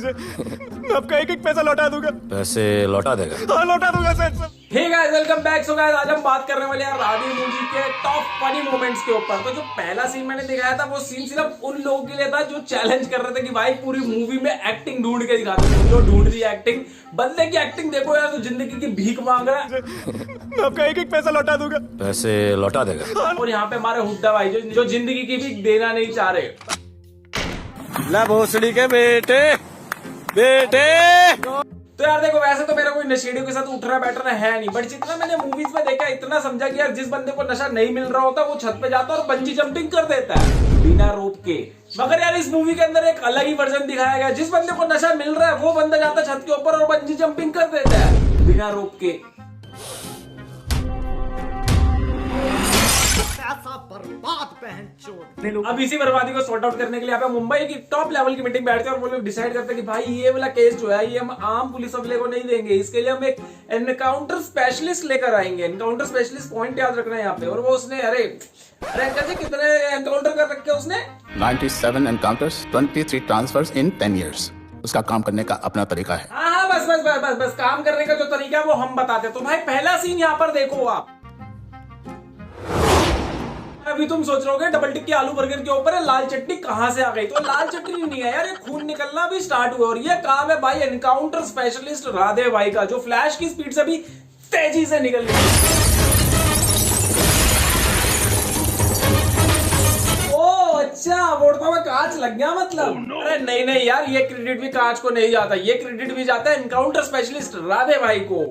मैं आपका एक एक पैसा लौटा दूंगा। पैसे लौटा देगा? हाँ लौटा दूंगा sir. Hey guys, welcome back. So guys, आज हम बात करने वाले हैं राधे मूवी के टॉप फनी मोमेंट्स के ऊपर। तो जो पहला सीन मैंने दिखाया था वो सीन सिर्फ उन लोगों के लिए था जो चैलेंज कर रहे थे कि भाई पूरी मूवी में एक्टिंग ढूंढ के दिखाते हैं। जो ढूंढ रही है एक्टिंग, बंदे की एक्टिंग देखो यार, तो जिंदगी की भीख मांग रहा है। मैं आपका एक एक पैसा लौटा दूंगा। पैसे लौटा देगा? और यहाँ पे हमारे हुड्डा भाई जो जिंदगी की भीख देना नहीं चाह रहे। ला भोसड़ी के बेटे तो यार देखो, वैसे तो मेरा कोई नशेड़ियों के साथ उठना बैठना है नहीं, बट जितना मैंने मूवीज में देखा इतना समझा कि यार जिस बंदे को नशा नहीं मिल रहा होता वो छत पे जाता है और बंजी जंपिंग कर देता है बिना रोप के। मगर यार इस मूवी के अंदर एक अलग ही वर्जन दिखाया गया। जिस बंदे को नशा मिल रहा है वो बंदा जाता है छत के ऊपर और बंजी जंपिंग कर देता है बिना रोप के। अब इसी बर्बादी को सॉर्ट आउट करने के लिए यहाँ पे मुंबई की टॉप लेवल की मीटिंग बैठते हैं और वो लोग डिसाइड करते हैं कि भाई ये वाला केस जो है ये हम आम पुलिस अफसर को नहीं देंगे, इसके लिए हम एक एनकाउंटर स्पेशलिस्ट लेकर आएंगे। एनकाउंटर स्पेशलिस्ट पॉइंट याद रखना है यहाँ पे। और वो उसने अरे अंकल जी कितने एनकाउंटर कर रखे उसने? 97 encounters, 23 transfers in 10 years. उसका काम करने का अपना तरीका है। हाँ बस काम करने का जो तरीका है वो हम बताते हैं। तो भाई पहला सीन यहाँ पर देखो आप। अभी तुम सोच रहे होगे डबल टिक्की आलू बर्गर के ऊपर है, लाल चटनी कहां से आ गई? तो लाल चटनी नहीं है यार, ये खून निकलना भी स्टार्ट हुआ और ये काम है भाई एनकाउंटर स्पेशलिस्ट राधे भाई का, जो फ्लैश की स्पीड से भी तेजी से निकल रही है। ओ अच्छा, बोलता हुआ कांच लग गया मतलब। अरे नहीं यार, ये क्रेडिट भी कांच को नहीं जाता, ये क्रेडिट भी जाता है एनकाउंटर स्पेशलिस्ट राधे भाई को।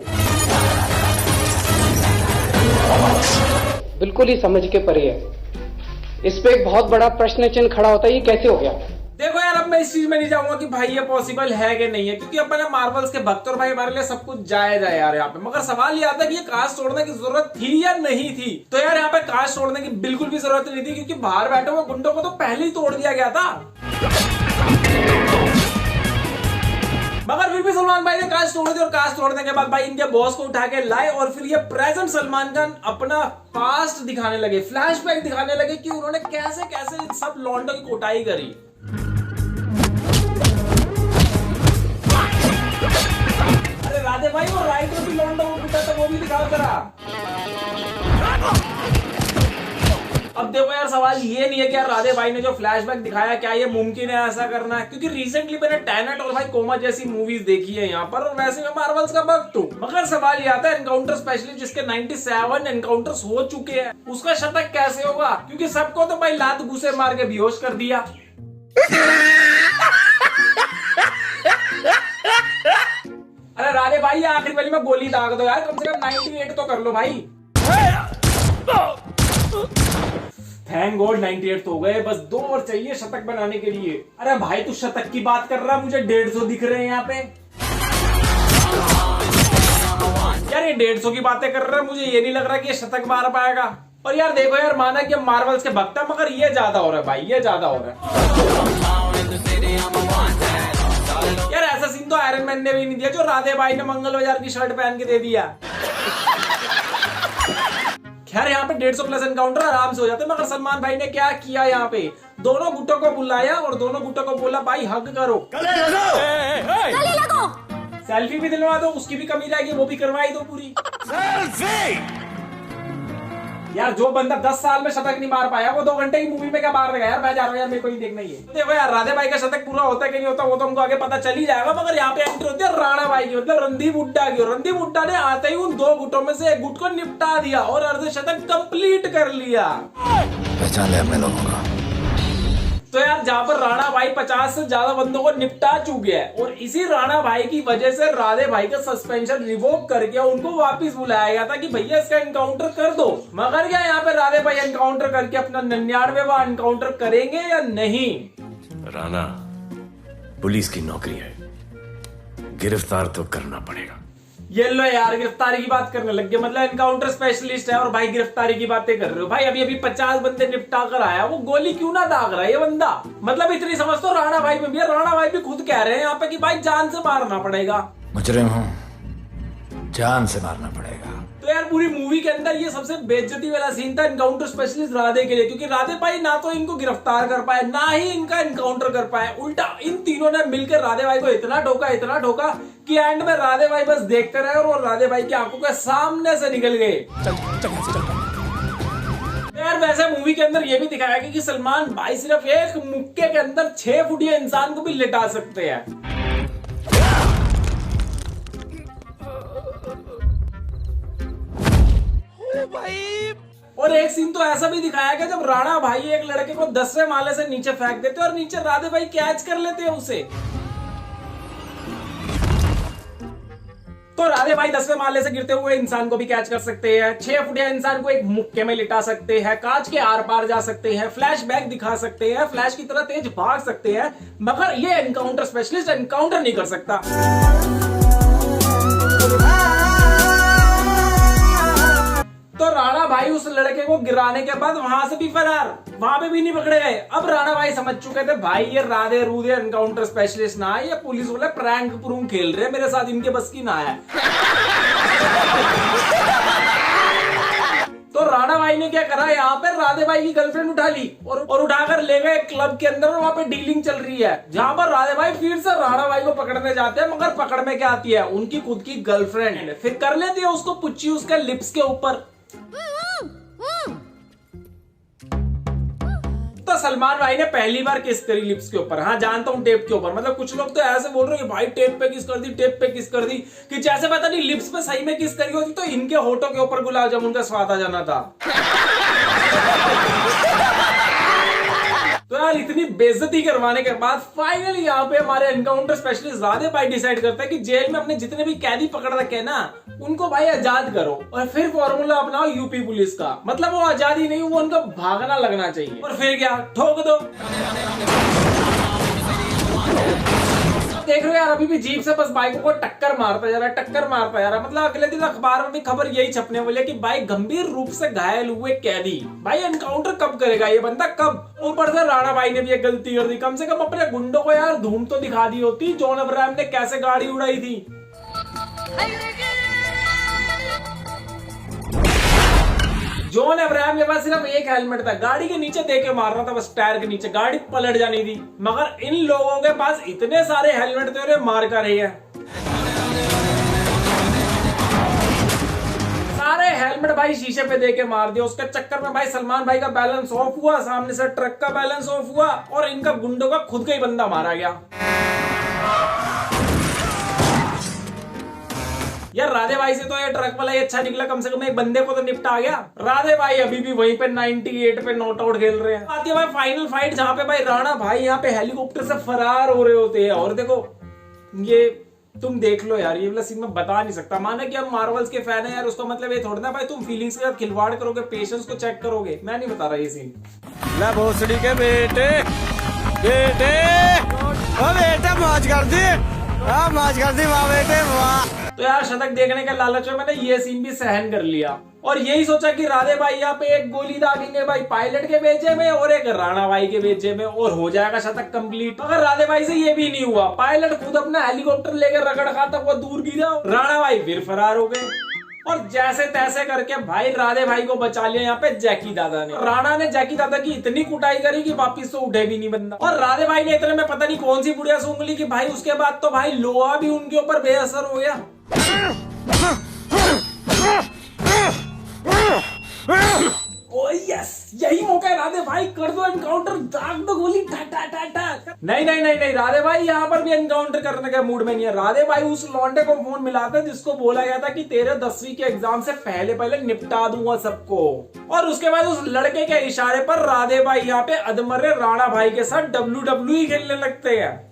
बिल्कुल ही समझ के परे है। इस पे एक बहुत बड़ा प्रश्न चिन्ह खड़ा होता है, ये कैसे हो गया? देखो यार, अब मैं इस चीज में नहीं जाऊंगा कि भाई ये पॉसिबल है कि नहीं है, क्योंकि अपन मार्वल्स के भक्त और भाई हमारे लिए सब कुछ जायज है यार यहाँ पे। मगर सवाल ये आता है कि ये कास्ट तोड़ने की जरूरत थी या नहीं थी? तो यार यहाँ पे कास्ट तोड़ने की बिल्कुल भी जरूरत नहीं थी, क्योंकि बाहर बैठे हुए गुंडों को तो पहले ही तोड़ दिया गया था। मगर फिर भी सलमान भाई ने कास्ट तोड़ दी और कास्ट तोड़ने के बाद भाई इनके बॉस को उठा के लाए और फिर ये प्रेजेंट सलमान खान अपना पास्ट दिखाने लगे, फ्लैशबैक दिखाने लगे कि उन्होंने कैसे कैसे सब लॉन्डो की कोटाई करी। अरे राधे भाई, वो राइटर भी लॉन्डो को पीटा था, वो भी दिखाओ जरा। अब देखो यार, सवाल ये नहीं है कि यार राधे भाई ने जो फ्लैशबैक दिखाया क्या ये मुमकिन है ऐसा करना है, क्योंकि रिसेंटली मैंने टेनेट और भाई कोमा जैसी मूवीज देखी है यहाँ पर, और वैसे मैं मार्वल्स का भक्त हूँ। मगर सवाल ये आता है एनकाउंटर स्पेशलिस्ट जिसके 97 एनकाउंटर्स हो चुके हैं, उसका शतक कैसे होगा? क्योंकि सबको तो भाई लात घुसे मार के बेहोश कर दिया। अरे राधे भाई, आखिरी वाली में गोली दाग दो यार, कम से कम 98 तो कर लो भाई। थैंक गॉड 98 तो हो गए, बस 2 और चाहिए शतक बनाने के लिए। अरे भाई तू शतक की बात कर रहा है, मुझे 150 दिख रहे हैं यहाँ पे। यार ये 150 की बातें कर रहा है, मुझे ये नहीं लग रहा कि ये शतक मार पाएगा। और यार देखो यार, माना कि हम मार्वल्स के भक्त हैं, मगर ये ज्यादा हो रहा है भाई, ये ज्यादा हो रहा है। यार ऐसा सीन तो आयरन मैन ने भी नहीं दिया जो राधे भाई ने मंगल बाजार की शर्ट पहन के दे दिया। खैर यहाँ पे 150 प्लस एनकाउंटर आराम से हो जाते, मगर सलमान भाई ने क्या किया यहाँ पे, दोनों गुट्टों को बुलाया और दोनों गुट्टों को बोला भाई हग करो, गले लगो, सेल्फी भी दिलवा दो, उसकी भी कमी रहेगी वो भी करवाई दो पूरी। यार जो बंदा 10 साल में शतक नहीं मार पाया वो 2 घंटे की मूवी में क्या मार देगा? यार मैं जा रहा हूँ यार, मेरे को नहीं देखना ही है। देखो यार, राधे भाई का शतक पूरा होता है कि नहीं होता वो तो हमको आगे पता चल ही जाएगा, मगर यहाँ पे एंट्री होती है राणा भाई की, मतलब रणदीप हुड्डा की। रणदीप हुड्डा ने आते ही उन 2 गुटों में से एक गुट को निपटा दिया और अर्धशतक कंप्लीट कर लिया। पहचान लिया अपने लोगों का। तो यार जहां पर राणा भाई 50 से ज्यादा बंदों को निपटा चुके हैं और इसी राणा भाई की वजह से राधे भाई का सस्पेंशन रिवोक करके उनको वापस बुलाया गया था कि भैया इसका एनकाउंटर कर दो। मगर क्या यहाँ पे राधे भाई एनकाउंटर करके अपना 99वां एनकाउंटर करेंगे या नहीं? राणा, पुलिस की नौकरी है, गिरफ्तार तो करना पड़ेगा। ये लो यार, गिरफ्तारी की बात करने लग गए, मतलब एनकाउंटर स्पेशलिस्ट है और भाई गिरफ्तारी की बातें कर रहे हो। भाई अभी 50 बंदे निपटा कर आया, वो गोली क्यों ना दाग रहा है ये बंदा? मतलब इतनी समझ तो राणा भाई में भी है। राणा भाई भी खुद कह रहे हैं यहाँ पे कि भाई जान से मारना पड़ेगा। मुजरिम हूं, जान से मारना पड़ेगा। तो यार पूरी मूवी के अंदर ये सबसे बेइज्जती वाला सीन था एनकाउंटर स्पेशलिस्ट राधे के लिए, क्योंकि राधे भाई ना तो इनको गिरफ्तार कर पाए ना ही इनका एनकाउंटर कर पाए, उल्टा इन तीनों ने मिलकर राधे भाई को इतना ठोका कि एंड में राधे भाई बस देखते रहे और वो राधे भाई की आंखों के सामने से निकल गए। यार वैसे मूवी के अंदर ये भी दिखाया गया कि सलमान भाई सिर्फ एक मुक्के के अंदर 6 फुटिया इंसान को भी लिटा सकते हैं। और एक सीन तो ऐसा भी दिखाया गया जब राणा भाई एक लड़के को 10वें माले से नीचे फेंक देते और नीचे राधे भाई कैच कर लेते हैं उसे। तो राधे भाई 10वें माले से गिरते हुए इंसान को भी कैच कर सकते हैं, 6 फुटिया इंसान को एक मुक्के में लिटा सकते हैं, कांच के आर पार जा सकते हैं, फ्लैश बैक दिखा सकते हैं, फ्लैश की तरह तेज भाग सकते हैं, मगर ये एनकाउंटर स्पेशलिस्ट एनकाउंटर नहीं कर सकता। तो राणा भाई उस लड़के को गिराने के बाद वहां से भी फरार, वहां पे भी नहीं पकड़े गए। अब राणा भाई समझ चुके थे भाई ये राधे रूधे एनकाउंटर स्पेशलिस्ट ना है, ये पुलिस वाले प्रैंक प्रूंक खेल रहे हैं मेरे साथ, इनके बस की ना है। तो राणा भाई ने क्या करा, यहाँ पे राधे भाई की गर्लफ्रेंड उठा ली और उठाकर ले गए क्लब के अंदर, वहां पे डीलिंग चल रही है, जहां पर राधे भाई फिर से राणा भाई को पकड़ने जाते हैं, मगर पकड़ में क्या आती है, उनकी खुद की गर्लफ्रेंड फिर कर लेती है उसको पुच्ची उसके लिप्स के ऊपर। तो सलमान भाई ने पहली बार किस करी लिप्स के ऊपर, हाँ जानता हूं टेप के ऊपर, मतलब कुछ लोग तो ऐसे बोल रहे हैं कि भाई टेप पे किस कर दी, टेप पे किस कर दी, कि जैसे पता नहीं लिप्स पे सही में किस करी होती तो इनके होठों के ऊपर गुलाब जामुन का स्वाद आ जाना था। तो यार इतनी बेइज्जती करवाने के बाद फाइनली यहाँ पे हमारे एनकाउंटर स्पेशलिस्ट राधे भाई डिसाइड करता है कि जेल में अपने जितने भी कैदी पकड़ रखे हैं ना उनको भाई आजाद करो और फिर फॉर्मूला अपनाओ यूपी पुलिस का, मतलब वो आजादी नहीं वो उनको भागना लगना चाहिए। और फिर क्या ठोक दो। देख रहे हो यार अभी भी जीप से बस बाइकों को टक्कर मारता जा रहा है, मतलब अगले दिन अखबार में भी खबर यही छपने वाली है कि भाई गंभीर रूप से घायल हुए कैदी, भाई एनकाउंटर कब करेगा ये बंदा कब। ऊपर से राणा भाई ने भी एक गलती कर दी, कम से कम अपने गुंडों को यार धूम तो दिखा दी होती जॉन अब्राहम ने कैसे गाड़ी उड़ाई थी। जॉन अब्राहम के पास सिर्फ एक हेलमेट था, गाड़ी के नीचे दे के मारना था बस, टायर के नीचे, गाड़ी पलट जानी थी, मगर इन लोगों के पास इतने सारे हेलमेट थे और ये मार कर रही है। सारे हेलमेट भाई शीशे पे दे के मार दिया, उसके चक्कर में भाई सलमान भाई का बैलेंस ऑफ हुआ, सामने से ट्रक का बैलेंस ऑफ हुआ और इनका गुंडों का खुद का ही बंदा मारा गया। यार राधे भाई से तो ये ट्रक वाला ही अच्छा निकला, कम से कम एक बंदे को तो निपटा गया। राधे भाई अभी भी वहीं पे 98 पे नॉट आउट खेल रहे हैं। आती है भाई फाइनल फाइट जहां पे भाई राणा भाई यहाँ पे हेलीकॉप्टर से फरार हो रहे होते हैं और देखो ये तुम देख लो यार, ये वाला सीन मैं बता नहीं सकता, माना कि हम मार्वल्स के फैन है यार, उसका मतलब ये थोड़ा ना भाई तुम फीलिंग्स के साथ खिलवाड़ करोगे, पेशेंस को चेक करोगे, मैं नहीं बता रहा ये सीन। ले भोसड़ी के बेटे मौज कर दी, मौज कर दी वाह बेटे वाह। तो यार शतक देखने के लालच में मैंने ये सीन भी सहन कर लिया और यही सोचा कि राधे भाई यहाँ पे एक गोली दागेंगे भाई पायलट के बेचे में और एक राणा भाई के बेचे में और हो जाएगा शतक कंप्लीट। मगर राधे भाई से ये भी नहीं हुआ, पायलट खुद अपना हेलीकॉप्टर लेकर रगड़ खाता हुआ दूर गिरा, राणा भाई फिर फरार हो गए और जैसे तैसे करके भाई राधे भाई को बचा लिया यहाँ पे जैकी दादा ने। राणा ने जैकी दादा की इतनी कुटाई करी कि वापिस तो उठे भी नहीं बंदा, और राधे भाई ने इतने में पता नहीं कौन सी बुढ़िया सूंघ ली कि भाई उसके बाद तो भाई लोहा भी उनके ऊपर बेअसर हो गया। ओह यस, यही मौका है राधे भाई, कर दो एनकाउंटर, दाग दो गोली, ठा ठा ठा ठा। नहीं राधे भाई यहाँ पर भी एनकाउंटर करने के मूड में नहीं है। राधे भाई उस लौंडे को फोन मिलाता है जिसको बोला गया था कि तेरे 10वीं के एग्जाम से पहले निपटा दूंगा सबको, और उसके बाद उस लड़के के इशारे पर राधे भाई यहाँ पे अधमरे राणा भाई के साथ WWE खेलने लगते हैं।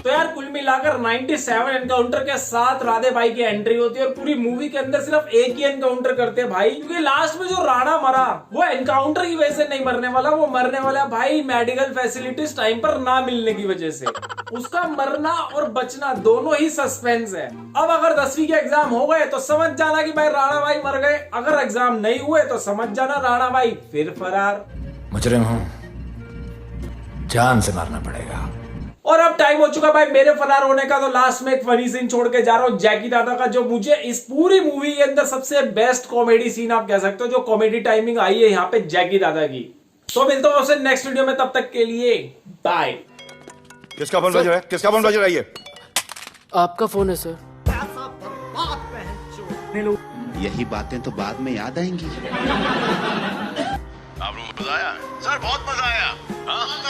तो यार कुल मिलाकर 97 एनकाउंटर के साथ राधे भाई की एंट्री होती है और पूरी मूवी के अंदर सिर्फ एक ही एनकाउंटर करते हैं भाई, क्योंकि लास्ट में जो राणा मरा वो एनकाउंटर की वजह से नहीं मरने वाला, वो मरने वाला भाई मेडिकल फैसिलिटीज टाइम पर ना मिलने की वजह से। उसका मरना और बचना दोनों ही सस्पेंस है। अब अगर 10वीं के एग्जाम हो गए तो समझ जाना कि भाई राणा भाई मर गए, अगर एग्जाम नहीं हुए तो समझ जाना राणा भाई फिर फरार। मुजरिम हूं, जान से मारना पड़ेगा। और अब टाइम हो चुका भाई मेरे फरार होने का। तो लास्ट में एक फनी सीन छोड़ के जा रहा हूं जैकी दादा का, जो मुझे इस पूरी मूवी के अंदर सबसे बेस्ट कॉमेडी सीन आप कह सकते हो, जो कॉमेडी टाइमिंग आई है यहाँ पे जैकी दादा की। तो मिलता हूं आपसे नेक्स्ट वीडियो में, तब तक के लिए बाय। किसका फोन बज रहा है? किसका फोन बज रहा है ये? आपका फोन है सर। यही बातें तो बाद में याद आएंगी। आपको मजा आया? सर बहुत मजा आया। हाँ?